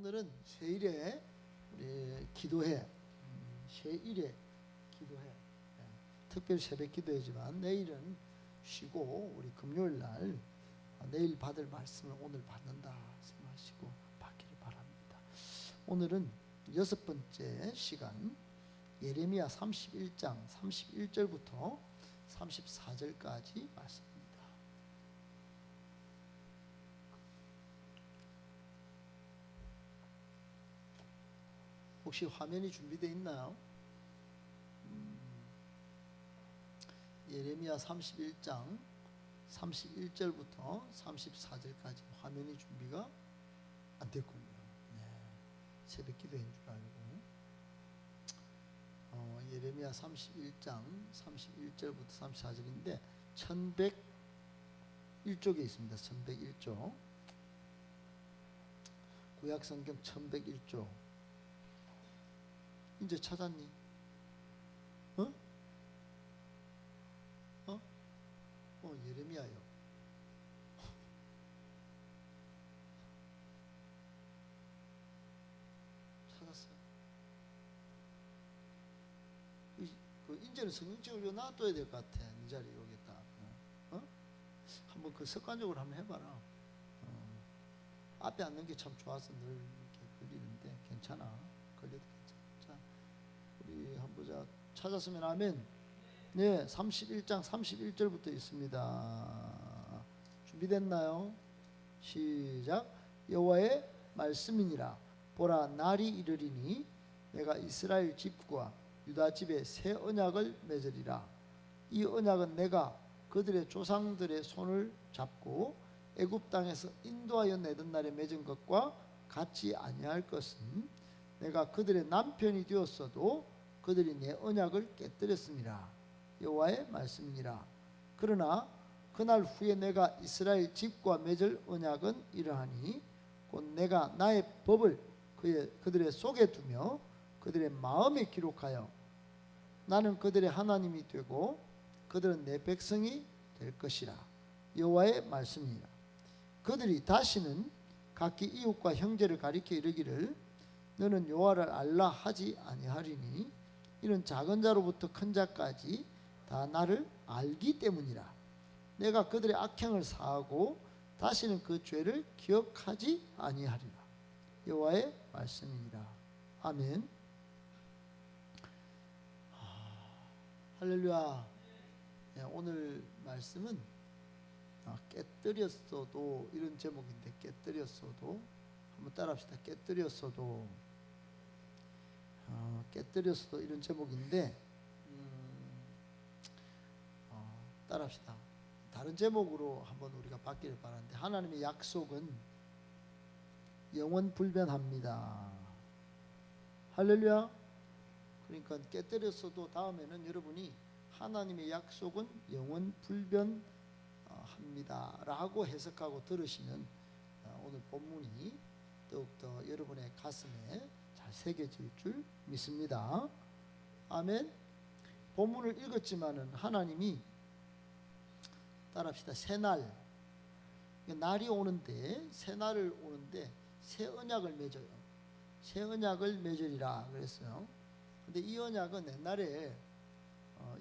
오늘은 새1에 우리 기도회, 새1에 기도회. 특별히 새벽 기도회지만 내일은 쉬고 우리 금요일 날 내일 받을 말씀을 오늘 받는다 생각하시고 받기를 바랍니다. 오늘은 6번째 시간 예레미야 31장 31절부터 34절까지 말씀입니다. 혹시 화면이 준비되어 있나요? 예레미야 31장 31절부터 34절까지 화면이 준비가 안 됐군요. 새벽 기도인 줄 알고. 예레미야 31장 31절부터 34절인데 1101쪽에 있습니다. 1101쪽. 구약성경 1101쪽. 이제 찾았니? 예레미야요. 찾았어요. 이제는 성경책을 놔둬야 될 것 같아. 이 자리 여기다. 한번 그 습관적으로 한번 해봐라. 앞에 앉는 게 참 좋아서 늘 이렇게 걸리는데 괜찮아. 걸려도 괜찮아. 자, 우리 한번 보자. 찾았으면 아멘. 네, 31장 31절부터 있습니다. 준비됐나요? 시작. 여호와의 말씀이니라. 보라, 날이 이르리니 내가 이스라엘 집과 유다 집에 새 언약을 맺으리라. 이 언약은 내가 그들의 조상들의 손을 잡고 애굽 땅에서 인도하여 내던 날에 맺은 것과 같지 아니할 것은 내가 그들의 남편이 되었어도 그들이 내 언약을 깨뜨렸습니다. 여호와의 말씀이니라. 그러나 그날 후에 내가 이스라엘 집과 맺을 언약은 이러하니 곧 내가 나의 법을 그들의 속에 두며 그들의 마음에 기록하여 나는 그들의 하나님이 되고 그들은 내 백성이 될 것이라. 여호와의 말씀이니라. 그들이 다시는 각기 이웃과 형제를 가리켜 이르기를 너는 여호와를 알라 하지 아니하리니 이는 작은 자로부터 큰 자까지 다 나를 알기 때문이라. 내가 그들의 악행을 사하고 다시는 그 죄를 기억하지 아니하리라. 여호와의 말씀이니라. 아멘. 할렐루야. 오늘 말씀은 깨뜨렸어도, 이런 제목인데, 깨뜨렸어도 한번 따라합시다. 깨뜨렸어도 이런 제목인데 따라합시다. 다른 제목으로 한번 우리가 바뀌길 바라는데, 하나님의 약속은 영원 불변합니다. 할렐루야. 그러니까 깨뜨렸어도 다음에는 여러분이 하나님의 약속은 영원 불변합니다 라고 해석하고 들으시면 오늘 본문이 더욱더 여러분의 가슴에 잘 새겨질 줄 믿습니다. 아멘. 본문을 읽었지만은 하나님이, 따라합시다, 새날, 날이 오는데, 새날을 오는데 새 언약을 맺어요. 새 언약을 맺으리라 그랬어요. 근데 이 언약은 옛날에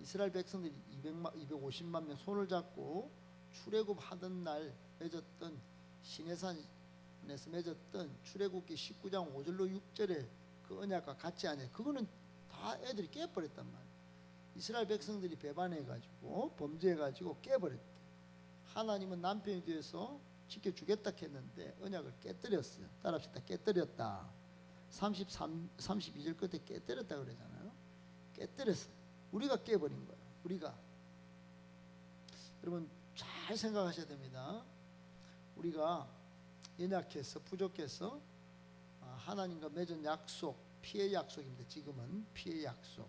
이스라엘 백성들이 250만 명 손을 잡고 출애굽 하던 날 맺었던, 시내산에서 맺었던 출애굽기 19장 5절로 6절에 그 언약과 같지 않아요. 그거는 다 애들이 깨버렸단 말이에요. 이스라엘 백성들이 배반해가지고 범죄해가지고 깨버렸대. 하나님은 남편이 되어서 지켜주겠다 했는데 언약을 깨뜨렸어요. 따라합시다. 깨뜨렸다. 32절 끝에 깨뜨렸다 그러잖아요. 깨뜨렸어요. 우리가 깨버린 거예요. 우리가. 여러분 잘 생각하셔야 됩니다. 우리가 연약해서, 부족해서 하나님과 맺은 약속, 피의 약속입니다. 지금은 피의 약속.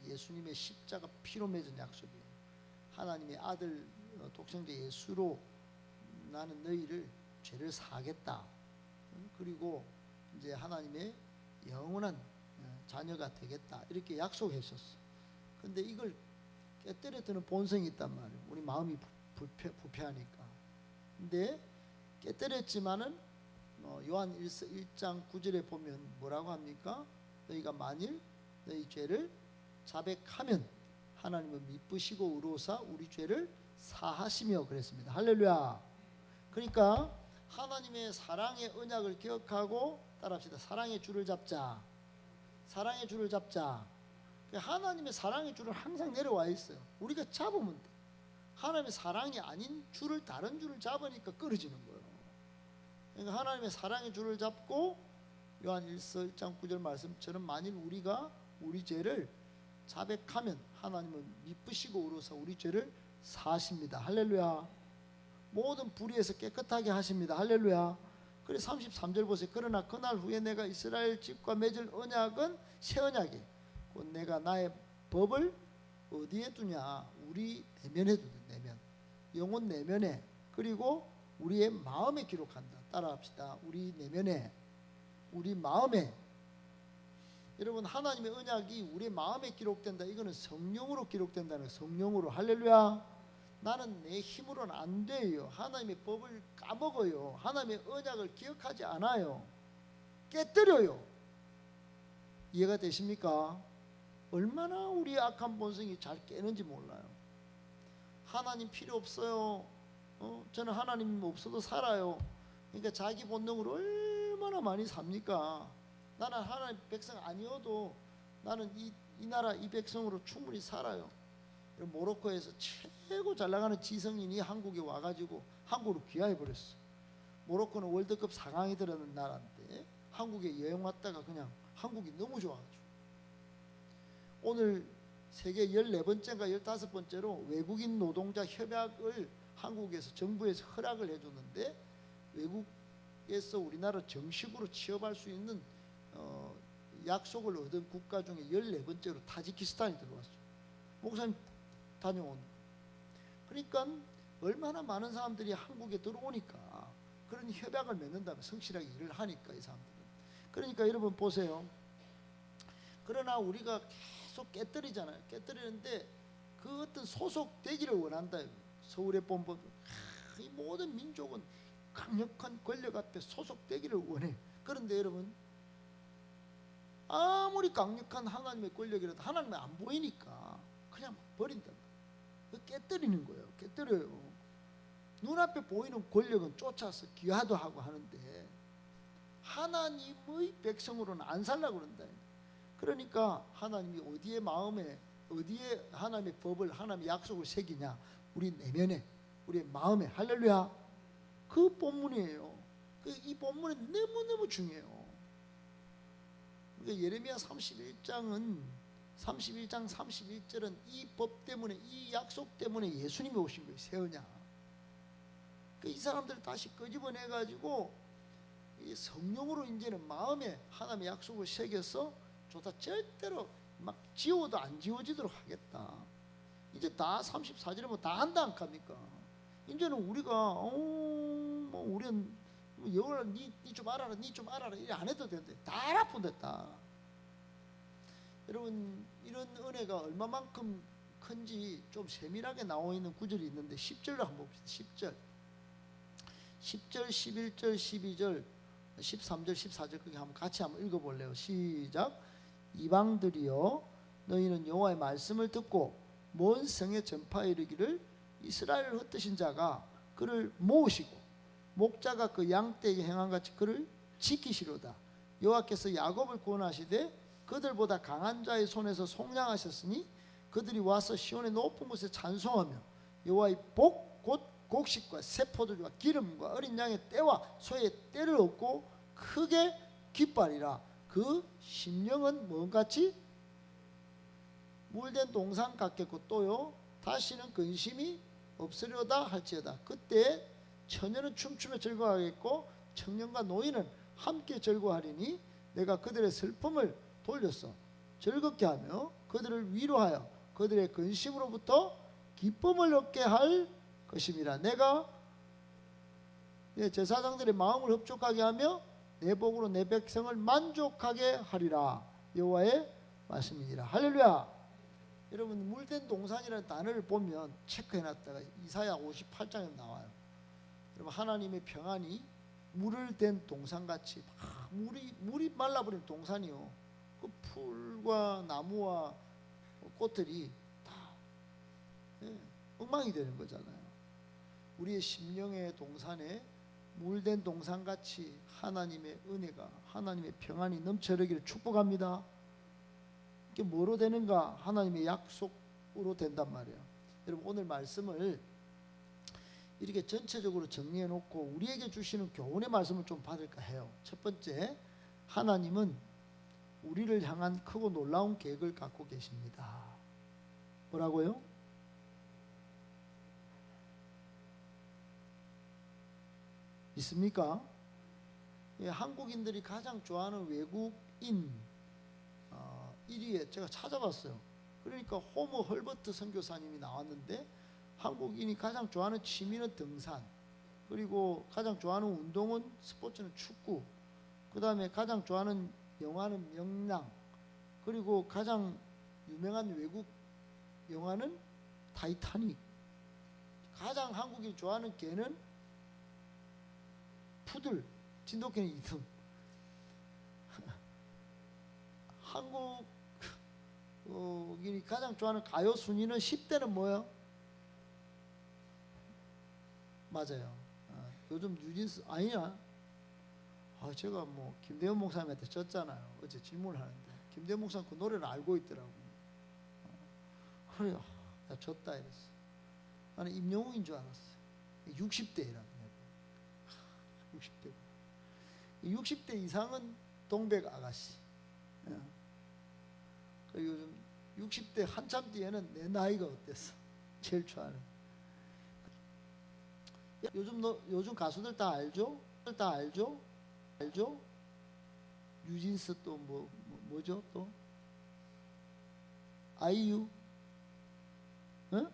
예수님의 십자가 피로 맺은 약속이에요. 하나님의 아들 독생자 예수로 나는 너희를 죄를 사하겠다. 그리고 이제 하나님의 영원한 자녀가 되겠다. 이렇게 약속했었어. 근데 이걸 깨뜨렸다는 본성이 있단 말이에요. 우리 마음이 부패하니까. 근데 깨뜨렸지만은 요한일서 1장 9절에 보면 뭐라고 합니까? 너희가 만일 너희 죄를 자백하면 하나님은 미쁘시고 의로우사 우리 죄를 사하시며 그랬습니다. 할렐루야. 그러니까 하나님의 사랑의 언약을 기억하고 따라합시다. 사랑의 줄을 잡자. 사랑의 줄을 잡자. 하나님의 사랑의 줄은 항상 내려와 있어요. 우리가 잡으면 돼. 하나님의 사랑이 아닌 줄을 다른 줄을 잡으니까 끊어지는 거예요. 그러니까 하나님의 사랑의 줄을 잡고 요한일서 1장 9절 말씀처럼 만일 우리가 우리 죄를 자백하면 하나님은 미쁘시고 의로우사 우리 죄를 사하십니다. 할렐루야. 모든 불의에서 깨끗하게 하십니다. 할렐루야. 그래 33절 보세요. 그러나 그날 후에 내가 이스라엘 집과 맺을 언약은 새 언약이 곧 내가 나의 법을 어디에 두냐? 우리 내면에 두는 내면, 영혼 내면에, 그리고 우리의 마음에 기록한다. 따라합시다. 우리 내면에, 우리 마음에. 여러분 하나님의 언약이 우리 마음에 기록된다. 이거는 성령으로 기록된다는 거예요. 성령으로. 할렐루야. 나는 내 힘으로는 안 돼요. 하나님의 법을 까먹어요. 하나님의 언약을 기억하지 않아요. 깨뜨려요. 이해가 되십니까? 얼마나 우리의 악한 본성이 잘 깨는지 몰라요. 하나님 필요 없어요. 저는 하나님 없어도 살아요. 그러니까 자기 본능으로 얼마나 많이 삽니까? 나는 하나님 백성 아니어도 나는 이 나라 이 백성으로 충분히 살아요. 모로코에서 최고 잘 나가는 지성인이 한국에 와가지고 한국으로 귀화해 버렸어. 모로코는 월드컵 4강에 들어가는 나라인데 한국에 여행 왔다가 그냥 한국이 너무 좋아가지고 오늘 세계 14번째인가 15번째로 외국인 노동자 협약을 한국에서 정부에서 허락을 해줬는데 외국에서 우리나라 정식으로 취업할 수 있는 약속을 얻은 국가 중에 14번째로 타지키스탄이 들어왔어요. 목사님 다녀온. 그러니까 얼마나 많은 사람들이 한국에 들어오니까 그런 협약을 맺는다면 성실하게 일을 하니까 이 사람들은. 그러니까 여러분 보세요. 그러나 우리가 계속 깨뜨리잖아요. 깨뜨리는데 그 어떤 소속되기를 원한다. 서울의 본법 이 모든 민족은 강력한 권력 앞에 소속되기를 원해. 그런데 여러분 아무리 강력한 하나님의 권력이라도 하나님이 안 보이니까 그냥 버린다. 깨뜨리는 거예요. 깨뜨려요. 눈앞에 보이는 권력은 쫓아서 기하도 하고 하는데 하나님의 백성으로는 안 살려고 그런다. 그러니까 하나님이 어디에 마음에 어디에 하나님의 법을 하나님의 약속을 새기냐? 우리 내면에 우리의 마음에. 할렐루야. 그 본문이에요. 이 본문이 너무너무 중요해요. 그러니까 예레미야 31장 31절은 이 법 때문에 이 약속 때문에 예수님이 오신 거예요. 새 언약. 이 사람들을 다시 끄집어내 가지고 이 성령으로 이제는 마음에 하나님의 약속을 새겨서 좋다. 절대로 막 지워도 안 지워지도록 하겠다. 이제 다 34절이면 다 한다 안 합니까? 이제는 우리가 뭐 우리는 여호와 니 좀 알아라, 니 좀 알아라 이래 안 해도 되는데 다 알아본댔다. 여러분 이런 은혜가 얼마만큼 큰지 좀 세밀하게 나와 있는 구절이 있는데 10절로 한번 봅시다. 10절, 11절, 12절, 13절, 14절 거기 한번 같이 한번 읽어볼래요. 시작. 이방들이여 너희는 여호와의 말씀을 듣고 먼 성에 전파해 이르기를 이스라엘을 흩으신 자가 그를 모으시고 목자가 그 양떼에게 행한 같이 그를 지키시로다. 여호와께서 야곱을 구원하시되 그들보다 강한 자의 손에서 속량하셨으니 그들이 와서 시온의 높은 곳에 찬송하며 여호와의 복 곧 곡식과 새 포도주와 기름과 어린 양의 떼와 소의 떼를 얻고 크게 기뻐하리라. 그 심령은 뭔같이 물된 동산 같겠고 또요 다시는 근심이 없으려다 할지어다. 그때 처녀는 춤추며 즐거워하겠고 청년과 노인은 함께 즐거워하리니 내가 그들의 슬픔을 돌렸어 즐겁게 하며 그들을 위로하여 그들의 근심으로부터 기쁨을 얻게 할 것임이라. 내가 내 제사장들의 마음을 흡족하게 하며 내 복으로 내 백성을 만족하게 하리라. 여호와의 말씀이니라. 할렐루야. 여러분 물된 동산이라는 단어를 보면 체크해놨다가 이사야 58장에 나와요. 여러분 하나님의 평안이 물을 댄 동산같이 막 물이 말라버린 동산이요. 그 풀과 나무와 꽃들이 다 엉망이 되는 거잖아요. 우리의 심령의 동산에 물된 동산같이 하나님의 은혜가, 하나님의 평안이 넘쳐나기를 축복합니다. 이게 뭐로 되는가? 하나님의 약속으로 된단 말이에요. 여러분, 오늘 말씀을 이렇게 전체적으로 정리해 놓고 우리에게 주시는 교훈의 말씀을 좀 받을까 해요. 첫 번째, 하나님은 우리를 향한 크고 놀라운 계획을 갖고 계십니다. 뭐라고요? 있습니까? 예, 한국인들이 가장 좋아하는 외국인 1위에 제가 찾아봤어요. 그러니까 호머 헐버트 선교사님이 나왔는데, 한국인이 가장 좋아하는 취미는 등산, 그리고 가장 좋아하는 운동은, 스포츠는 축구, 그 다음에 가장 좋아하는 영화는 명랑, 그리고 가장 유명한 외국 영화는 타이타닉, 가장 한국인이 좋아하는 개는 푸들, 진돗개는 2등. 한국인이 가장 좋아하는 가요 순위는 10대는 뭐예요? 맞아요. 요즘 뉴진스 아니야? 제가 뭐 김대현 목사님한테 졌잖아요. 어제 질문하는데 김대현 목사님 그 노래를 알고 있더라고. 그래, 나 졌다 이랬어. 나는 임영웅인 줄 알았어요. 60대라고. 60대. 60대 이상은 동백 아가씨. 요즘 60대 한참 뒤에는 내 나이가 어땠어? 제일 좋아하는. 요즘 가수들 다 알죠? 다 알죠? 알죠? 뉴진스 또 뭐죠? 또 아이유, 응?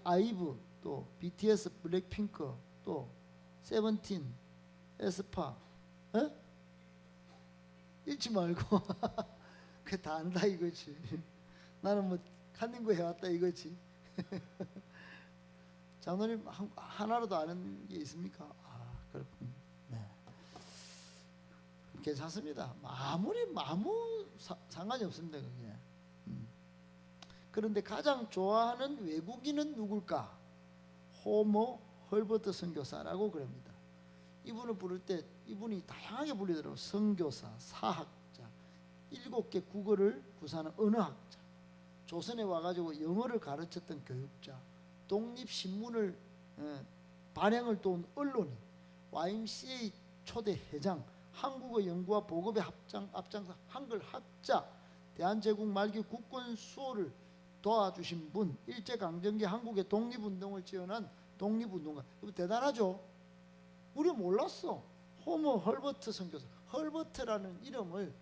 아이브, 또 BTS, 블랙핑크, 또 세븐틴, 에스파, 읽지 말고 그게 다 안다 이거지. 나는 뭐 칸닝구 해왔다 이거지. 장로님 하나라도 아는 게 있습니까? 그렇군. 네. 괜찮습니다. 아무 상관이 없습니다. 그게. 그런데 가장 좋아하는 외국인은 누굴까? 호머 헐버트 선교사라고 그럽니다. 이분을 부를 때 이분이 다양하게 불리더라고요. 선교사, 사학자, 7개 국어를 구사하는 언어학자, 조선에 와가지고 영어를 가르쳤던 교육자, 독립신문을 발행을 도운 언론인, YMCA 초대 회장, 한국어 연구와 보급에 앞장서 한글 학자, 대한제국 말기 국군 수호를 도와주신 분, 일제강점기 한국의 독립운동을 지원한 독립운동가. 대단하죠? 우리 몰랐어. 호머 헐버트 선교사. 헐버트라는 이름을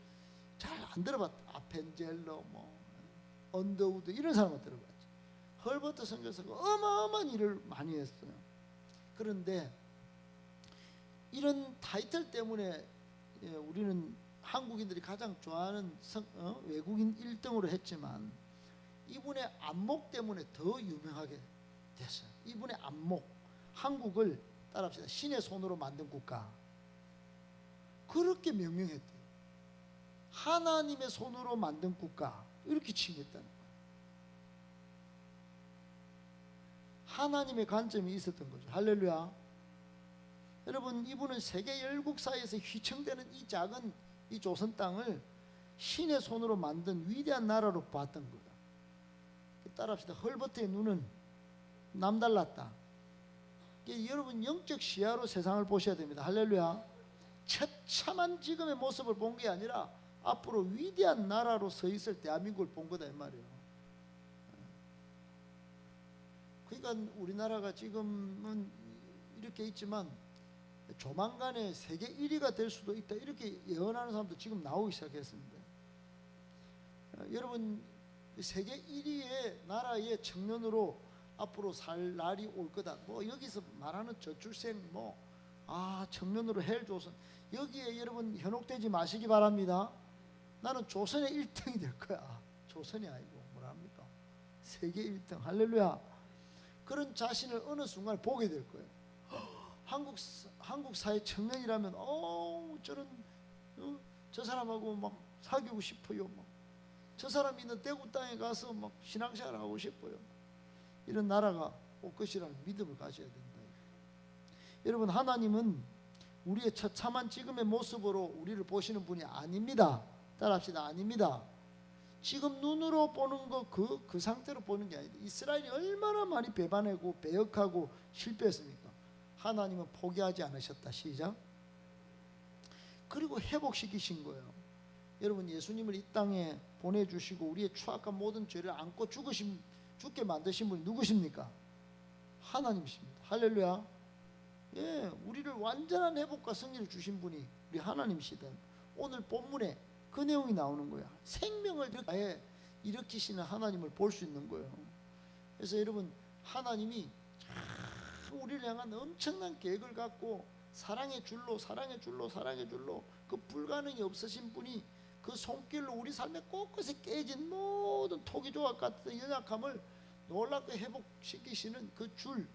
잘 안 들어봤다. 아펜젤러, 언더우드 이런 사람은 들어봤지. 헐버트 선교사가 어마어마한 일을 많이 했어요. 그런데 이런 타이틀 때문에 우리는 한국인들이 가장 좋아하는 외국인 1등으로 했지만, 이분의 안목 때문에 더 유명하게 됐어요. 이분의 안목, 한국을 따라합시다. 신의 손으로 만든 국가. 그렇게 명명했대요. 하나님의 손으로 만든 국가, 이렇게 칭했다는 거예요. 하나님의 관점이 있었던 거죠. 할렐루야. 여러분, 이분은 세계 열국사에서 휘청되는 이 작은 이 조선 땅을 신의 손으로 만든 위대한 나라로 봤던 거예요. 따라합시다. 헐버트의 눈은 남달랐다. 여러분, 영적 시야로 세상을 보셔야 됩니다. 할렐루야. 처참한 지금의 모습을 본 게 아니라 앞으로 위대한 나라로 서 있을 대한민국을 본 거다 이 말이에요. 그러니까 우리나라가 지금은 이렇게 있지만 조만간에 세계 1위가 될 수도 있다, 이렇게 예언하는 사람도 지금 나오기 시작했습니다. 여러분, 세계 1위의 나라의 청년으로 앞으로 살 날이 올 거다. 여기서 말하는 저출생 청년으로 헬조선, 여기에 여러분 현혹되지 마시기 바랍니다. 나는 조선의 1등이 될 거야. 조선이 아니고 뭐랍니까? 세계 1등. 할렐루야. 그런 자신을 어느 순간 보게 될 거예요. 한국 사회 청년이라면 저런 저 사람하고 막 사귀고 싶어요. 막 저 사람이 있는 대구 땅에 가서 막 신앙생활 하고 싶어요. 이런 나라가 올 것이라는 믿음을 가져야 된다. 여러분, 하나님은 우리의 처참한 지금의 모습으로 우리를 보시는 분이 아닙니다. 따라합시다. 아닙니다. 지금 눈으로 보는 거 그 상태로 보는 게 아니다. 이스라엘이 얼마나 많이 배반하고 배역하고 실패했습니까? 하나님은 포기하지 않으셨다. 시작. 그리고 회복시키신 거예요. 여러분, 예수님을 이 땅에 보내주시고 우리의 추악한 모든 죄를 안고 죽게 만드신 분이 누구십니까? 하나님이십니다. 할렐루야. 예, 우리를 완전한 회복과 승리를 주신 분이 우리 하나님이시다. 오늘 본문에 그 내용이 나오는 거야. 생명을 일으키시는 하나님을 볼 수 있는 거예요. 그래서 여러분, 하나님이 참 우리를 향한 엄청난 계획을 갖고 사랑의 줄로 그 불가능이 없으신 분이 그 손길로 우리 삶의 곳곳에 깨진 모든 토기조각 같은 연약함을 놀랍게 회복시키시는 그 줄.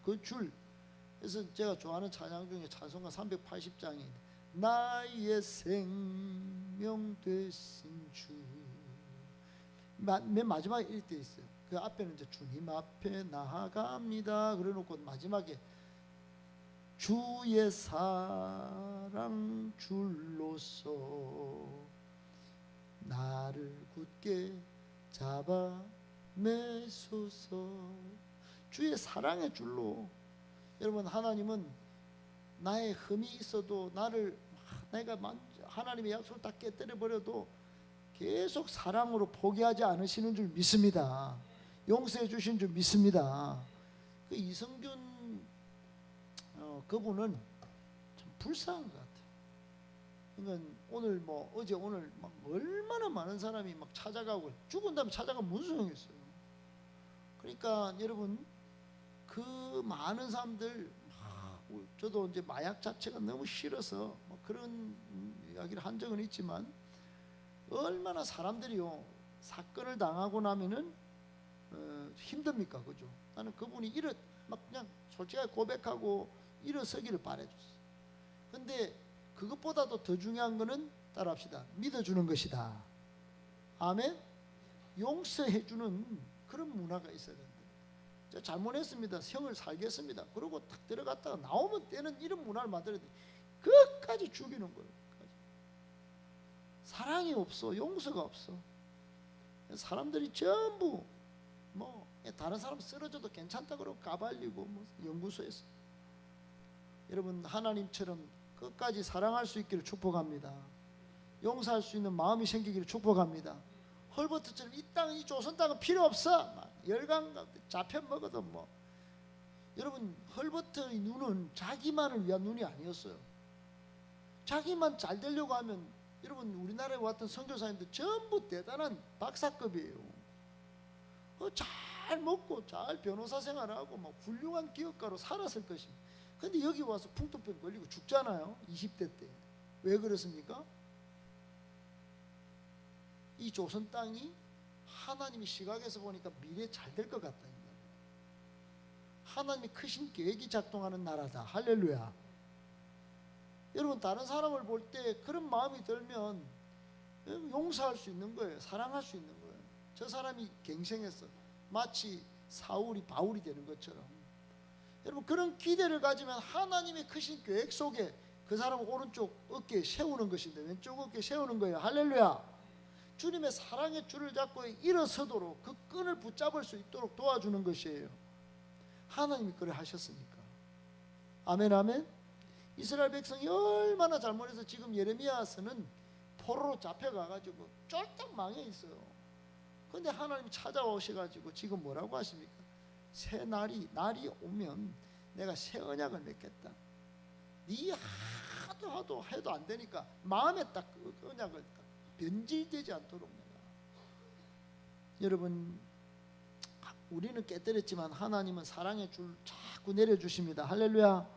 그래서 제가 좋아하는 찬양 중에 찬송가 380장이 나의 생명 되신 주. 맨 마지막에 이렇게 있어요. 그 앞에는 이제 주님 앞에 나아갑니다. 그래놓고 마지막에 주의 사랑 줄로서 나를 굳게 잡아 매소서. 주의 사랑의 줄로. 여러분, 하나님은 나의 흠이 있어도 내가 하나님의 약속을 다 깨뜨려 버려도 계속 사랑으로 포기하지 않으시는 줄 믿습니다. 용서해 주신 줄 믿습니다. 그 이성균 그분은 참 불쌍한 것 같아요. 그러니까 오늘 오늘 막 얼마나 많은 사람이 막 찾아가고 죽은 다음에 찾아가면 무슨 소용이 있어요. 그러니까 여러분, 그 많은 사람들, 저도 이제 마약 자체가 너무 싫어서 그런 이야기를 한 적은 있지만, 얼마나 사람들이요 사건을 당하고 나면은 힘듭니까, 그죠? 나는 그분이 막 그냥 솔직하게 고백하고 일어서기를 바래줬어. 근데 그것보다도 더 중요한 거는 따라합시다. 믿어주는 것이다. 아멘. 용서해주는 그런 문화가 있어야 된다. 저 잘못했습니다. 형을 살겠습니다. 그러고 탁 들어갔다가 나오면 때는 이런 문화를 만들어야 돼. 끝까지 죽이는 거예요. 끝까지. 사랑이 없어. 용서가 없어. 사람들이 전부 다른 사람 쓰러져도 괜찮다 그러고 까발리고 연구소에서. 여러분, 하나님처럼 끝까지 사랑할 수 있기를 축복합니다. 용서할 수 있는 마음이 생기기를 축복합니다. 헐버트처럼 이 조선 땅은 필요 없어. 열강 잡혀 먹어도 여러분, 헐버트의 눈은 자기만을 위한 눈이 아니었어요. 자기만 잘 되려고 하면, 여러분, 우리나라에 왔던 선교사님들 전부 대단한 박사급이에요. 잘 먹고 잘 변호사 생활하고 훌륭한 기업가로 살았을 것입니다. 근데 여기 와서 풍토병 걸리고 죽잖아요. 20대 때. 왜 그렇습니까? 이 조선 땅이 하나님의 시각에서 보니까 미래에 잘 될 것 같다. 하나님의 크신 계획이 작동하는 나라다. 할렐루야. 여러분, 다른 사람을 볼 때 그런 마음이 들면 용서할 수 있는 거예요. 사랑할 수 있는 거예요. 저 사람이 갱생했어. 마치 사울이 바울이 되는 것처럼. 여러분, 그런 기대를 가지면 하나님의 크신 계획 속에 그 사람을 오른쪽 어깨에 세우는 것인데 왼쪽 어깨에 세우는 거예요. 할렐루야. 주님의 사랑의 줄을 잡고 일어서도록 그 끈을 붙잡을 수 있도록 도와주는 것이에요. 하나님이 그래 하셨으니까. 아멘, 아멘. 이스라엘 백성이 얼마나 잘못해서 지금 예레미야서는 포로로 잡혀가가지고 쫄딱 망해 있어요. 근데 하나님 찾아오셔가지고 지금 뭐라고 하십니까? 새 날이 오면 내가 새 언약을 맺겠다. 네 하도 해도 안 되니까 마음에 딱 그 언약을 딱 변질되지 않도록 내가. 여러분, 우리는 깨뜨렸지만 하나님은 사랑의 줄 자꾸 내려주십니다. 할렐루야.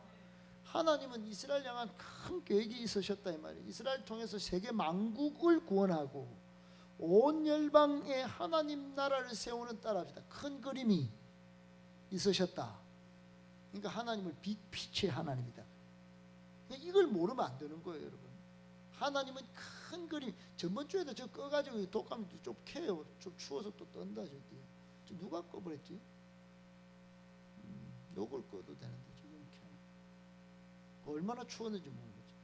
하나님은 이스라엘 향한 큰 계획이 있으셨다 이 말이에요. 이스라엘 통해서 세계 만국을 구원하고 온 열방에 하나님 나라를 세우는 따라합시다. 큰 그림이 있으셨다. 그러니까 하나님을 빛의 하나님이다. 이걸 모르면 안 되는 거예요, 여러분. 하나님은 큰 그림. 저번 주에도 저 꺼가지고 독감이 좀 캐요. 좀 추워서 또 떤다 저기. 저 누가 꺼버렸지? 요걸 꺼도 되는데 지금 캐. 얼마나 추웠는지 모르겠죠.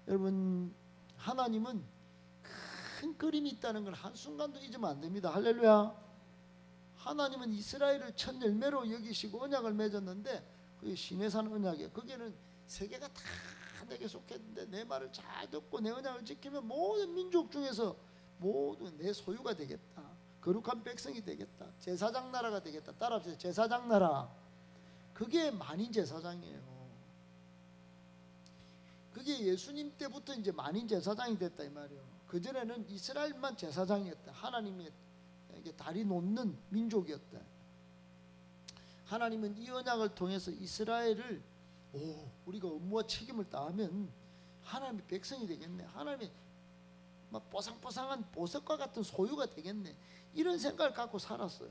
여러분, 하나님은 큰 그림이 있다는 걸 한순간도 잊으면 안 됩니다. 할렐루야. 하나님은 이스라엘을 첫 열매로 여기시고 언약을 맺었는데 그게 시내산 언약이에요. 거기에는 세계가 다 내게 속했는데 내 말을 잘 듣고 내 언약을 지키면 모든 민족 중에서 모두 내 소유가 되겠다. 거룩한 백성이 되겠다. 제사장 나라가 되겠다. 따라합시다. 제사장 나라. 그게 만인 제사장이에요. 그게 예수님 때부터 이제 만인 제사장이 됐다 이 말이에요. 그전에는 이스라엘만 제사장이었다. 하나님의 다리 놓는 민족이었다. 하나님은 이 언약을 통해서 이스라엘을 우리가 업무와 책임을 다하면 하나님의 백성이 되겠네. 하나님의 막 뽀상뽀상한 보석과 같은 소유가 되겠네. 이런 생각을 갖고 살았어요.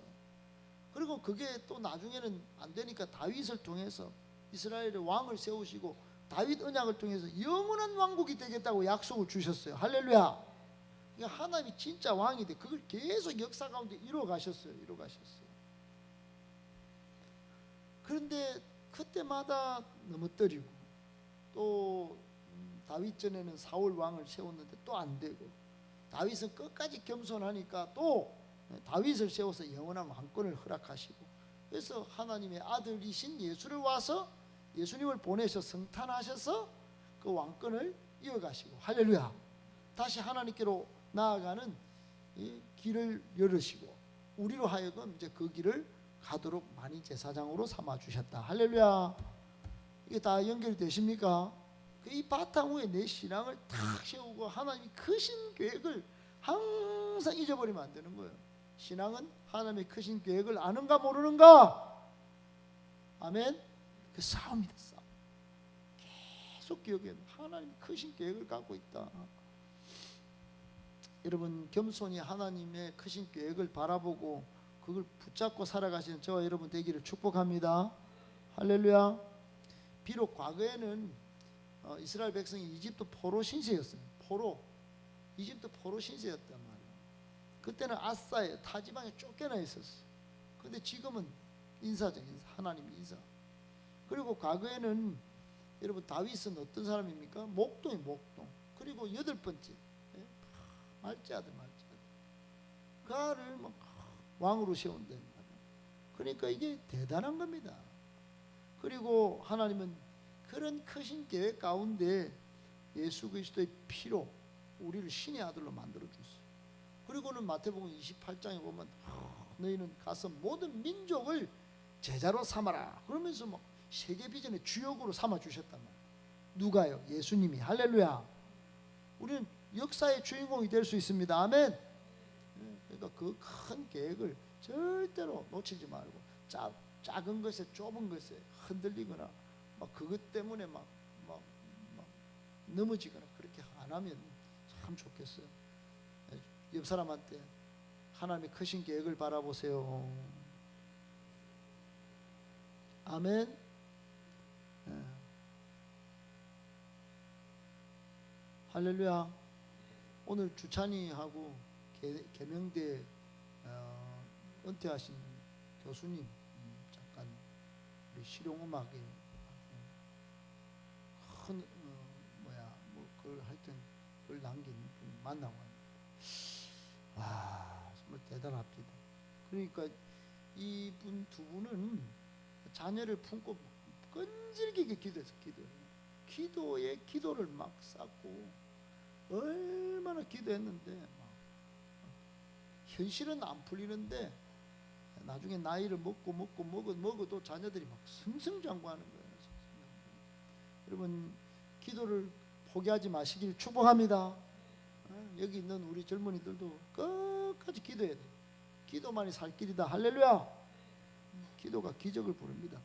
그리고 그게 또 나중에는 안 되니까 다윗을 통해서 이스라엘의 왕을 세우시고 다윗 언약을 통해서 영원한 왕국이 되겠다고 약속을 주셨어요. 할렐루야. 그러니까 하나님이 진짜 왕이 돼. 그걸 계속 역사 가운데 이루어 가셨어요. 그런데 그때마다 넘어뜨리고 또 다윗 전에는 사울 왕을 세웠는데 또 안 되고 다윗은 끝까지 겸손하니까 또 다윗을 세워서 영원한 왕권을 허락하시고 그래서 하나님의 아들이신 예수를 와서 예수님을 보내셔 성탄하셔서 그 왕권을 이어가시고 할렐루야. 다시 하나님께로 나아가는 이 길을 열으시고 우리로 하여금 이제 그 길을 가도록 만인 제사장으로 삼아 주셨다. 할렐루야. 이게 다 연결이 되십니까? 이 바탕 위에 내 신앙을 탁 세우고 하나님이 크신 계획을 항상 잊어버리면 안 되는 거예요. 신앙은 하나님의 크신 계획을 아는가 모르는가. 아멘. 그 싸움이다. 싸움. 계속 기억해야 돼. 하나님 크신 계획을 갖고 있다. 여러분 겸손히 하나님의 크신 계획을 바라보고 그걸 붙잡고 살아가시는 저와 여러분 되기를 축복합니다. 할렐루야. 비록 과거에는 이스라엘 백성이 이집트 포로 신세였어요. 이집트 포로 신세였단 말이에요. 그때는 아사에 타지방에 쫓겨나 있었어요. 근데 지금은 인사죠. 하나님 인사. 그리고 과거에는 여러분 다윗은 어떤 사람입니까? 목동. 그리고 8번째 말째 아들. 그 아를 막 왕으로 세운다. 그러니까 이게 대단한 겁니다. 그리고 하나님은 그런 크신 계획 가운데 예수 그리스도의 피로 우리를 신의 아들로 만들어 줬어요. 그리고는 마태복음 28장에 보면 너희는 가서 모든 민족을 제자로 삼아라. 그러면서 막 세계 비전의 주역으로 삼아 주셨단 말이에요. 누가요? 예수님이. 할렐루야. 우리는 역사의 주인공이 될 수 있습니다. 아멘. 그러니까 그 큰 계획을 절대로 놓치지 말고 작은 것에 좁은 것에 흔들리거나 막 그것 때문에 막 넘어지거나 그렇게 안 하면 참 좋겠어요. 옆 사람한테 하나님의 크신 계획을 바라보세요. 아멘. 할렐루야. 오늘 주찬이하고 계명대 은퇴하신 교수님 잠깐 우리 실용음악에 큰 그걸 하여튼 그걸 남긴 분 만나고 와 정말 대단합니다. 그러니까 이분 두 분은 자녀를 품고 끈질기게 기도해서 기도에 기도를 막 쌓고 얼마나 기도했는데 현실은 안 풀리는데 나중에 나이를 먹어도 자녀들이 막 승승장구하는 거예요. 여러분 기도를 포기하지 마시길 축복합니다. 여기 있는 우리 젊은이들도 끝까지 기도해야 돼요. 기도만이 살 길이다. 할렐루야. 기도가 기적을 부릅니다.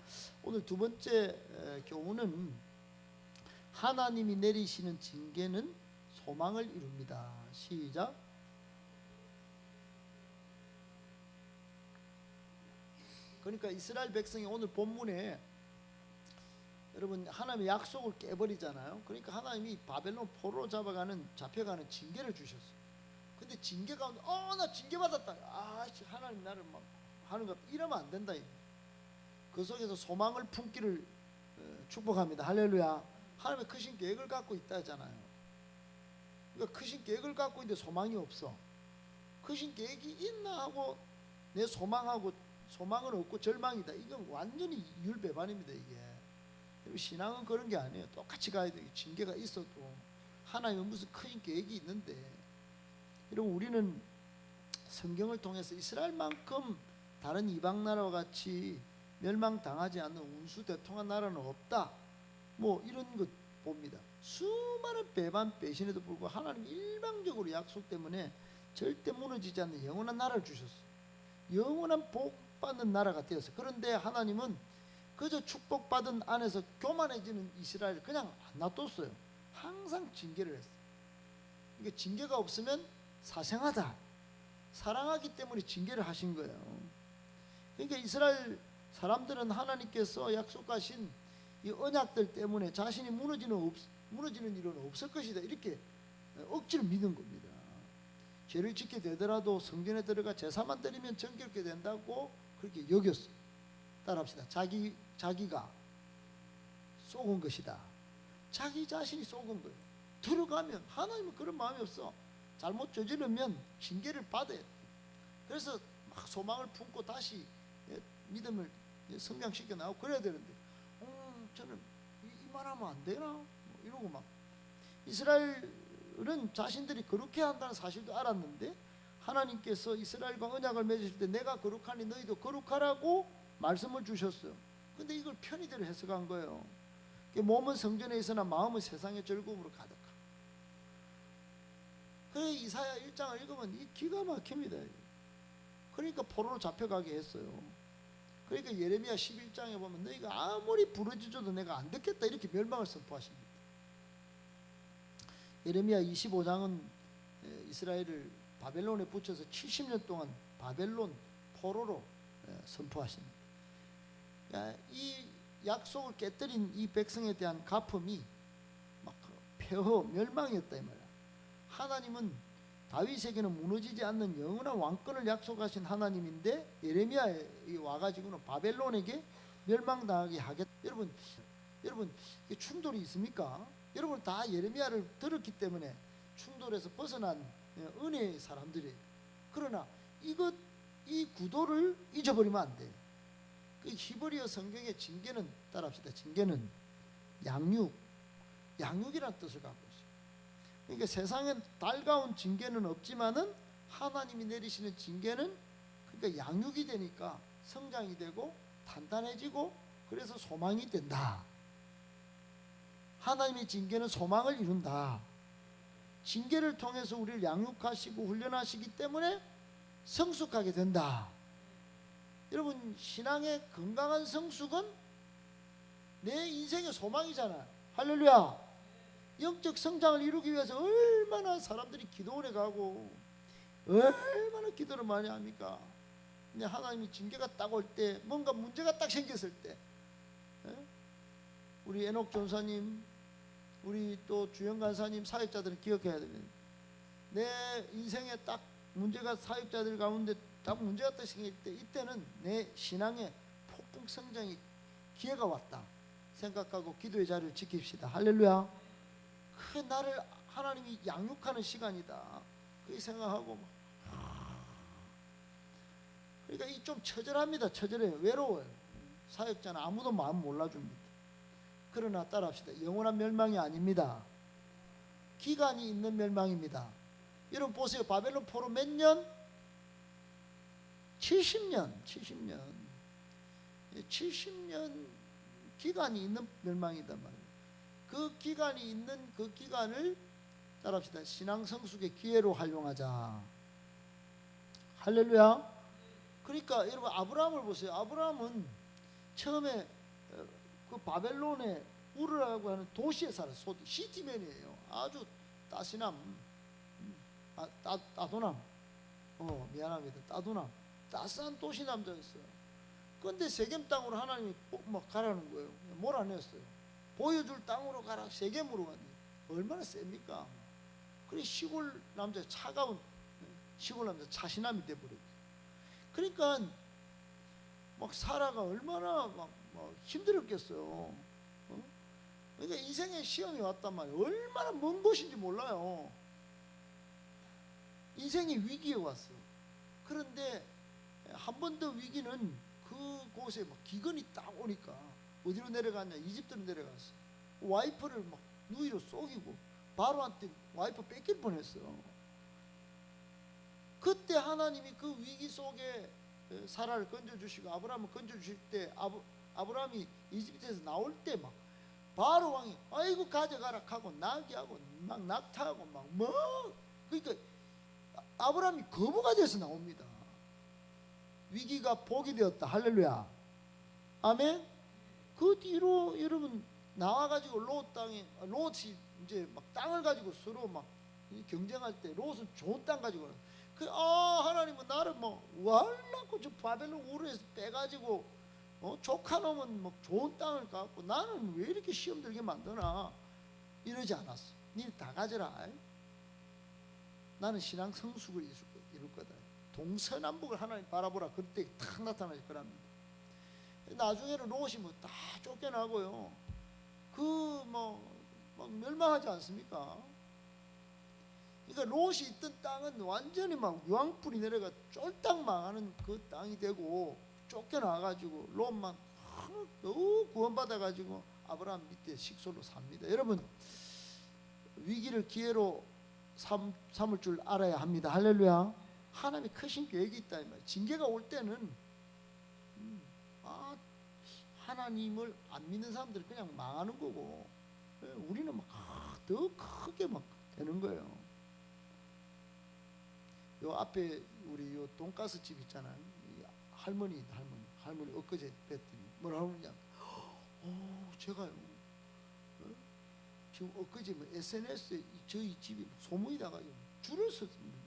오늘 두 번째 교훈은 하나님이 내리시는 징계는 소망을 이룹니다. 시작. 그러니까 이스라엘 백성이 오늘 본문에 여러분 하나님의 약속을 깨버리잖아요. 그러니까 하나님이 바벨론 포로로 잡혀가는 징계를 주셨어요. 근데 징계 가운데 나 징계 받았다. 하나님 나를 막 하는 것 이러면 안 된다. 그 속에서 소망을 품기를 축복합니다. 할렐루야. 하나님의 크신 계획을 갖고 있다 하잖아요. 그러니까 크신 계획을 갖고 있는데 소망이 없어. 크신 계획이 있나 하고 내 소망은 없고 절망이다. 이건 완전히 율배반입니다. 이게 신앙은 그런 게 아니에요. 똑같이 가야 돼요. 징계가 있어도 하나님은 무슨 큰 계획이 있는데, 여러분 우리는 성경을 통해서 이스라엘만큼 다른 이방 나라와 같이 멸망당하지 않는 운수대통한 나라는 없다, 뭐 이런 것 봅니다. 수많은 배반 배신에도 불구하고 하나님 일방적으로 약속 때문에 절대 무너지지 않는 영원한 나라를 주셨어요. 영원한 복받는 나라가 되었어요. 그런데 하나님은 그저 축복받은 안에서 교만해지는 이스라엘을 그냥 안 놔뒀어요. 항상 징계를 했어요. 그러니까 징계가 없으면 사생하다, 사랑하기 때문에 징계를 하신 거예요. 그러니까 이스라엘 사람들은 하나님께서 약속하신 이 언약들 때문에 자신이 무너지는 일은 없을 것이다, 이렇게 억지로 믿은 겁니다. 죄를 짓게 되더라도 성전에 들어가 제사만 드리면 정결케 된다고 그렇게 여겼어요. 따라합시다. 자기가 속은 것이다. 자기 자신이 속은 거예요. 들어가면 하나님은 그런 마음이 없어. 잘못 저지르면 징계를 받아야 돼. 그래서 막 소망을 품고 다시 믿음을 성장시켜 나오고 그래야 되는데, 저는 이만하면 안 되나? 뭐 이러고 막. 이스라엘은 자신들이 그렇게 한다는 사실도 알았는데 하나님께서 이스라엘과 언약을 맺으실 때 내가 거룩하니 너희도 거룩하라고 말씀을 주셨어요. 근데 이걸 편의대로 해석한 거예요. 몸은 성전에 있으나 마음은 세상의 즐거움으로 가득하고. 그래 이사야 1장을 읽으면 이 기가 막힙니다. 그러니까 포로로 잡혀가게 했어요. 그러니까 예레미야 11장에 보면 너희가 아무리 부르짖어도 내가 안 듣겠다, 이렇게 멸망을 선포하십니다. 예레미야 25장은 이스라엘을 바벨론에 붙여서 70년 동안 바벨론 포로로 선포하십니다. 이 약속을 깨뜨린 이 백성에 대한 갚음이 막 폐허 멸망이었다 이 말이야. 하나님은 다윗에게는 무너지지 않는 영원한 왕권을 약속하신 하나님인데 예레미야에 와가지고는 바벨론에게 멸망당하게 하겠다. 여러분 이게 충돌이 있습니까? 여러분 다 예레미야를 들었기 때문에 충돌에서 벗어난 은혜의 사람들이에요. 그러나 이 구도를 잊어버리면 안 돼. 그 히브리어 성경의 징계는, 따라합시다. 징계는 양육이라는 뜻을 갖고 있어요. 그러니까 세상엔 달가운 징계는 없지만은 하나님이 내리시는 징계는 그러니까 양육이 되니까 성장이 되고 단단해지고 그래서 소망이 된다. 하나님의 징계는 소망을 이룬다. 징계를 통해서 우리를 양육하시고 훈련하시기 때문에 성숙하게 된다. 여러분 신앙의 건강한 성숙은 내 인생의 소망이잖아요. 할렐루야. 영적 성장을 이루기 위해서 얼마나 사람들이 기도원에 가고 얼마나 기도를 많이 합니까? 근데 하나님이 징계가 딱 올 때, 뭔가 문제가 딱 생겼을 때, 우리 에녹 전사님, 우리 또 주영 간사님 사역자들은 기억해야 됩니다. 내 인생에 딱 문제가, 사역자들 가운데 딱 문제가 딱 생길 때, 이때는 내 신앙의 폭풍 성장의 기회가 왔다 생각하고 기도의 자리를 지킵시다. 할렐루야. 그 나를 하나님이 양육하는 시간이다, 그렇게 생각하고. 그러니까 이 좀 처절합니다. 처절해요. 외로워요. 사역자는 아무도 마음 몰라줍니다. 그러나 따라합시다. 영원한 멸망이 아닙니다. 기간이 있는 멸망입니다. 여러분 보세요. 바벨론 포로 몇 년? 70년 기간이 있는 멸망이단 말이에요. 그 기간이 있는 그 기간을 따라합시다. 신앙 성숙의 기회로 활용하자. 할렐루야. 그러니까 여러분 아브라함을 보세요. 아브라함은 처음에 그 바벨론의 우르라고 하는 도시에 살았어요. 시티맨이에요. 아주 따시남, 따도남, 미안합니다. 따도남, 따스한 도시 남자였어요. 그런데 세겜 땅으로 하나님이 막 가라는 거예요. 몰아냈어요. 보여줄 땅으로 가라. 세겜으로 가니 얼마나 셉니까? 그래 시골 남자 차가운 시골 남자 차신함이 돼버렸지. 그러니까 막 사라가 얼마나 막 힘들었겠어요. 그러니까 인생의 시험이 왔단 말이에요. 얼마나 먼 곳인지 몰라요. 인생의 위기에 왔어. 그런데 한 번 더 위기는 그곳에 막 기근이 딱 오니까 어디로 내려갔냐? 이집트로 내려갔어. 와이프를 막 누이로 속이고 바로한테 와이프 뺏길 뻔했어. 그때 하나님이 그 위기 속에 사라를 건져주시고 아브라함을 건져주실 때 아브라함이 이집트에서 나올 때 막 바로 왕이 아이고 가져가라 하고 나귀하고 막 낙타하고 막 그러니까 아브라함이 거부가 돼서 나옵니다. 위기가 복이 되었다. 할렐루야. 아멘. 그 뒤로 여러분 나와가지고 롯이 이제 막 땅을 가지고 서로 막 경쟁할 때 롯은 좋은 땅 가지고 하나님은 나를 뭐 war라고 저 바벨론 우르에서 빼가지고 조카 놈은 뭐 좋은 땅을 갖고 나는 왜 이렇게 시험 들게 만드나 이러지 않았어. 니 다 가져라. 나는 신앙 성숙을 이룰 거다. 동서남북을 하나님 바라보라. 그때 탁 나타날 거랍니다. 나중에는 롯이 뭐 다 쫓겨나고요. 막 멸망하지 않습니까? 그러니까 롯이 있던 땅은 완전히 막 유황불이 내려가 쫄딱 망하는 그 땅이 되고 쫓겨나가지고 롯만 너무 구원받아가지고 아브라함 밑에 식솔로 삽니다. 여러분 위기를 기회로 삼을 줄 알아야 합니다. 할렐루야. 하나님이 크신 계획이 있다 이 말이에요. 징계가 올 때는 하나님을 안 믿는 사람들은 그냥 망하는 거고 우리는 막 더 크게 막 되는 거예요. 요 앞에 우리 요 돈가스 집 있잖아요. 할머니 엊그제 뵀더니 뭐라 그러냐? 제가요. 지금 엊그제 SNS에 저희 집이 소문이 나가지고 줄을 섰습니다.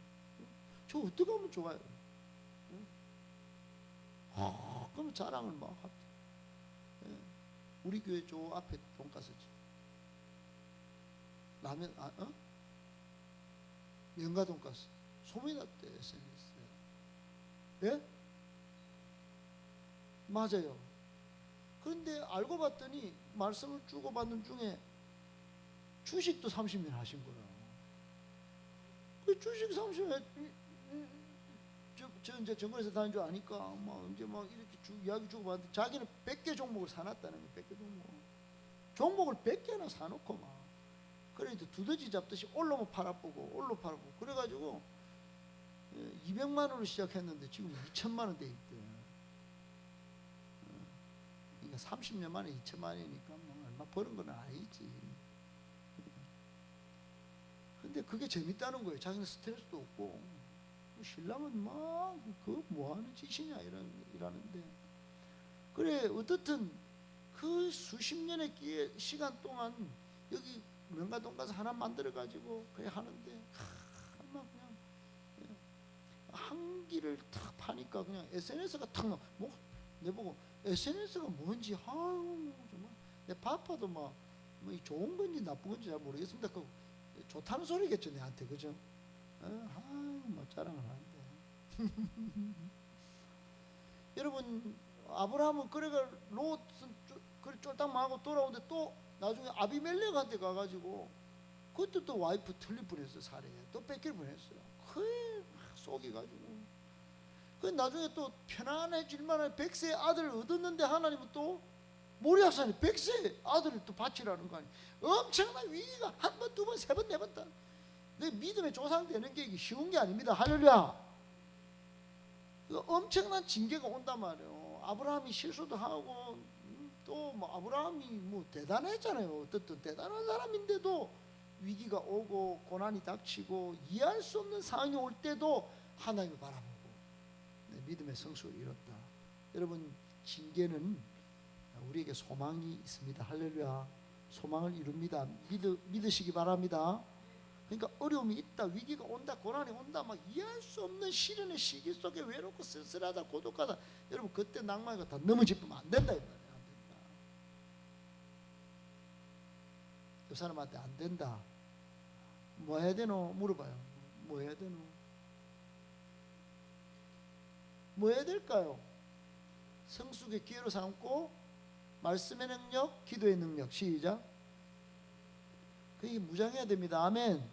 저 어떻게 하면 좋아요? 그러면 자랑을 막 합니다. 우리 교회 저 앞에 돈가스 집. 라면 명가 돈가스 소문이 났대 SNS에. 예? 맞아요. 그런데 알고 봤더니 말씀을 주고받는 중에 주식도 30년 하신 거예요. 그 주식 30년 저 이제 정글에서 다닌 줄 아니까 막 이제 막 이렇게 이야기 주고받는데 자기는 100개 종목을 사놨다는 거예요. 100개 종목을 100개나 사놓고 막 그래도 두더지 잡듯이 올라면 팔아보고 올라 팔아보고 그래가지고 200만 원으로 시작했는데 지금 2천만 원 돼 있대. 그러니까 30년 만에 2천만 원이니까 뭐 얼마 버는 건 아니지. 근데 그게 재밌다는 거예요. 자기는 스트레스도 없고 신랑은 막 그 뭐하는 짓이냐 이러는데 그래 어떻든 그 수십 년의 시간 동안 여기 명가 돈가스 하나 만들어 가지고 그래 하는데 막 그냥 한 끼를 탁 파니까 그냥 SNS가 탁 뭐 내보고 SNS가 뭔지 정말 내 바빠도 뭐 좋은 건지 나쁜 건지 잘 모르겠습니다. 그 좋다는 소리겠죠 내한테 그죠? 뭐 자랑을 하는데 여러분 아브라함은 그래가 롯은 그래 쫄딱 망하고 돌아오는데 또 나중에 아비멜렉한테 가가지고 그것도 또 와이프 틀릴 뻔했어요. 살해 또 뺏길 뻔했어요. 그에 막 속이가지고 그 나중에 또 편안해질 만한 100세의 아들을 얻었는데 하나님은 또 모리아산에 100세의 아들을 또 바치라는 거 아니에요. 엄청난 위기가 한 번, 두 번, 세 번, 네 번 다 내 믿음의 조상 되는 게 쉬운 게 아닙니다. 할렐루야. 엄청난 징계가 온단 말이에요. 아브라함이 실수도 하고 또 뭐 아브라함이 뭐 대단했잖아요. 어떻든 대단한 사람인데도 위기가 오고 고난이 닥치고 이해할 수 없는 상황이 올 때도 하나님을 바라보고 믿음의 성숙을 이뤘다. 여러분 징계는 우리에게 소망이 있습니다. 할렐루야. 소망을 이룹니다. 믿으시기 바랍니다. 그러니까 어려움이 있다, 위기가 온다, 고난이 온다, 막 이해할 수 없는 시련의 시기 속에 외롭고 쓸쓸하다, 고독하다. 여러분 그때 낭만이 다 넘어짚으면 안 된다 이 말이에요. 안 된다. 그 사람한테 안 된다. 뭐 해야 되노? 물어봐요. 뭐 해야 되노? 뭐 해야 될까요? 성숙의 기회로 삼고 말씀의 능력, 기도의 능력. 시작. 그게 무장해야 됩니다. 아멘.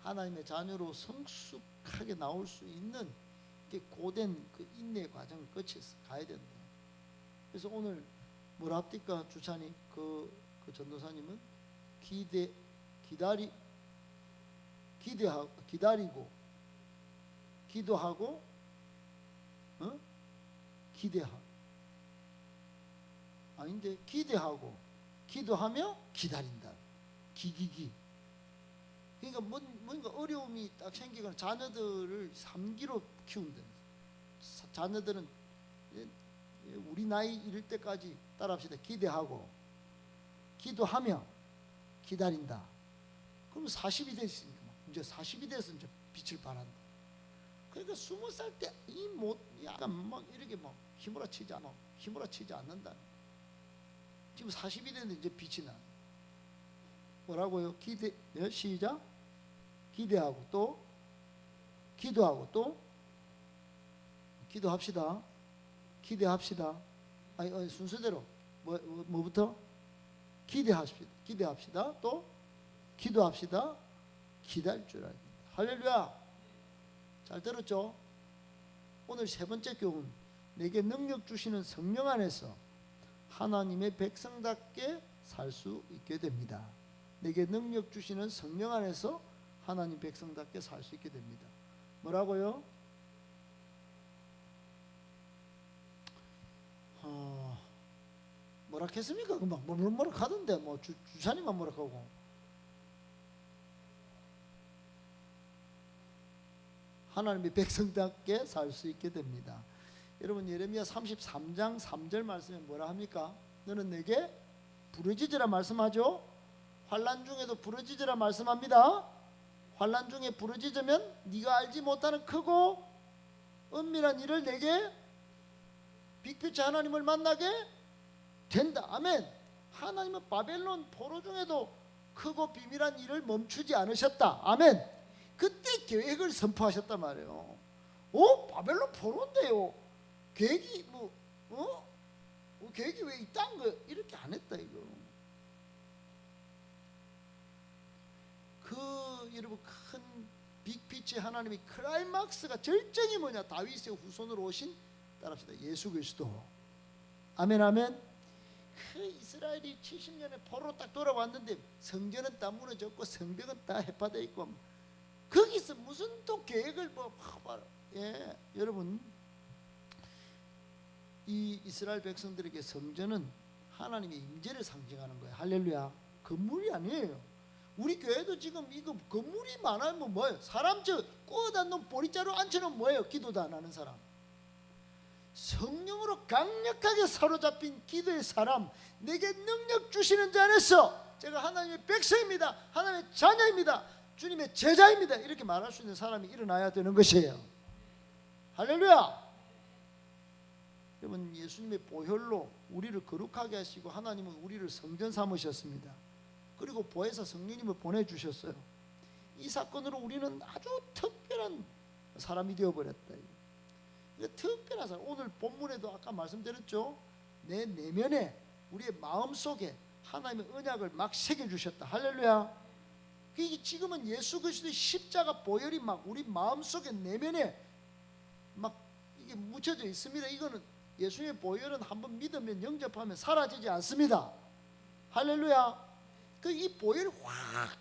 하나님의 자녀로 성숙하게 나올 수 있는 고된 그 인내 과정을 거쳐서 가야 된다. 그래서 오늘 뭐라 합니까? 주찬이 그 전도사님은 기다리고 기도하고 기대하고 아닌데 기대하고 기도하며 기다린다. 기기기. 그러니까 뭔가 어려움이 딱 생기거나 자녀들을 3기로 키운다. 자녀들은 우리 나이 이럴 때까지 따라합시다. 기대하고 기도하며 기다린다. 그럼 40이 됐으니까 이제 40이 돼서 이제 빛을 발한다. 그러니까 20살 때 이 못 약간 막 이렇게 막 힘으로치지 않는다. 지금 40이 됐는데 이제 빛이 나. 뭐라고요? 시작. 기대하고 또 기도하고 또 기도합시다. 기대합시다. 아니 순서대로 뭐부터 기대합시다. 또 기도합시다. 기다릴 줄 알아야 된다. 할렐루야. 잘 들었죠? 오늘 세 번째 교훈. 내게 능력 주시는 성령 안에서 하나님의 백성답게 살 수 있게 됩니다. 내게 능력 주시는 성령 안에서 하나님 백성답게 살 수 있게 됩니다. 뭐라고요? 뭐라 했습니까? 금방 뭐라 하던데 뭐 주사님만 뭐라 하고 하나님의 백성답게 살 수 있게 됩니다. 여러분 예레미야 33장 3절 말씀에 뭐라 합니까? 너는 내게 부르짖으라 말씀하죠. 환난 중에도 부르짖으라 말씀합니다. 환난 중에 부르짖으면 네가 알지 못하는 크고 은밀한 일을 내게 빛빛의 하나님을 만나게 된다. 아멘. 하나님은 바벨론 포로 중에도 크고 비밀한 일을 멈추지 않으셨다. 아멘. 그때 계획을 선포하셨단 말이에요. 바벨론 포로인데요. 계획이 계획이 왜 이딴 거 이렇게 안 했다 이거. 여러분 큰 빅피치 하나님의 클라이막스가 절정이 뭐냐? 다윗의 후손으로 오신 따라합시다. 예수 그리스도. 아멘 아멘. 그 이스라엘이 70년에 포로로 딱 돌아왔는데 성전은 다 무너졌고 성벽은 다 해파되어 있고 거기서 무슨 또 계획을 여러분 이 이스라엘 백성들에게 성전은 하나님의 임재를 상징하는 거예요. 할렐루야. 건물이 아니에요. 우리 교회도 지금 이거 건물이 많으면 뭐예요? 사람 꼬어다 놓은 보리자루 앉혀놓으면 뭐예요? 기도도 안 하는 사람. 성령으로 강력하게 사로잡힌 기도의 사람, 내게 능력 주시는 자 안에서 제가 하나님의 백성입니다. 하나님의 자녀입니다. 주님의 제자입니다. 이렇게 말할 수 있는 사람이 일어나야 되는 것이에요. 할렐루야. 여러분 예수님의 보혈로 우리를 거룩하게 하시고 하나님은 우리를 성전 삼으셨습니다. 그리고 보혜사 성령님을 보내주셨어요. 이 사건으로 우리는 아주 특별한 사람이 되어버렸다. 특별한 사람. 오늘 본문에도 아까 말씀드렸죠. 내 내면에 우리의 마음속에 하나님의 언약을 막 새겨주셨다. 할렐루야. 지금은 예수 그리스도의 십자가 보혈이 막 우리 마음속에 내면에 막 이게 묻혀져 있습니다. 이거는 예수님의 보혈은 한번 믿으면 영접하면 사라지지 않습니다. 할렐루야. 이 보혈이 확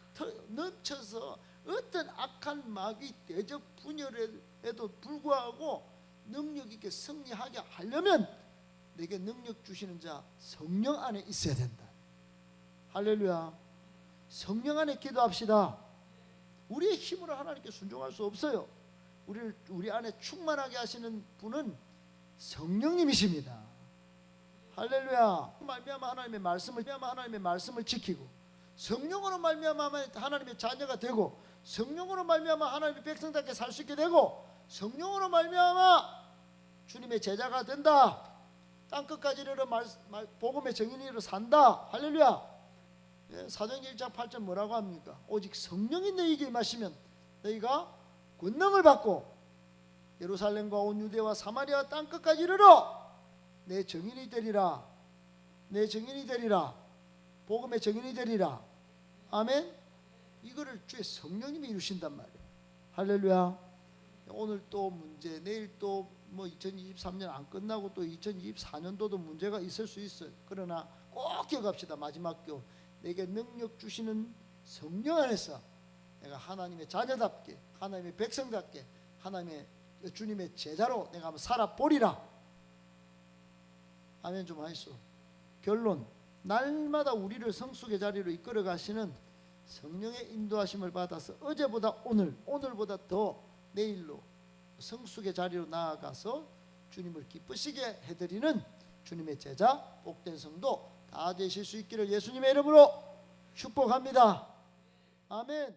넘쳐서 어떤 악한 마귀 대적 분열에도 불구하고 능력 있게 승리하게 하려면 내게 능력 주시는 자 성령 안에 있어야 된다. 할렐루야. 성령 안에 기도합시다. 우리의 힘으로 하나님께 순종할 수 없어요. 우리 안에 충만하게 하시는 분은 성령님이십니다. 할렐루야. 말미암아 하나님의 말씀을 지키고 성령으로 말미암아 하나님의 자녀가 되고 성령으로 말미암아 하나님의 백성답게 살 수 있게 되고 성령으로 말미암아 주님의 제자가 된다. 땅끝까지 이르러 복음의 증인으로 산다. 할렐루야. 사도행전 1장 8절 뭐라고 합니까? 오직 성령이 너희에게 임하시면 너희가 권능을 받고 예루살렘과 온 유대와 사마리아 땅끝까지 이르러 내 증인이 되리라. 내 증인이 되리라. 복음의 증인이 되리라. 아멘. 이거를 주의 성령님이 이루신단 말이에요. 할렐루야. 오늘 또 문제, 내일 또 뭐 2023년 안 끝나고 또 2024년도도 문제가 있을 수 있어요. 그러나 꼭 기억합시다. 마지막 교 내게 능력 주시는 성령 안에서 내가 하나님의 자녀답게, 하나님의 백성답게, 하나님의 주님의 제자로 내가 한번 살아보리라. 아멘 좀 하시소. 결론, 날마다 우리를 성숙의 자리로 이끌어 가시는 성령의 인도하심을 받아서 어제보다 오늘, 오늘보다 더 내일로 성숙의 자리로 나아가서 주님을 기쁘시게 해드리는 주님의 제자, 복된 성도 다 되실 수 있기를 예수님의 이름으로 축복합니다. 아멘.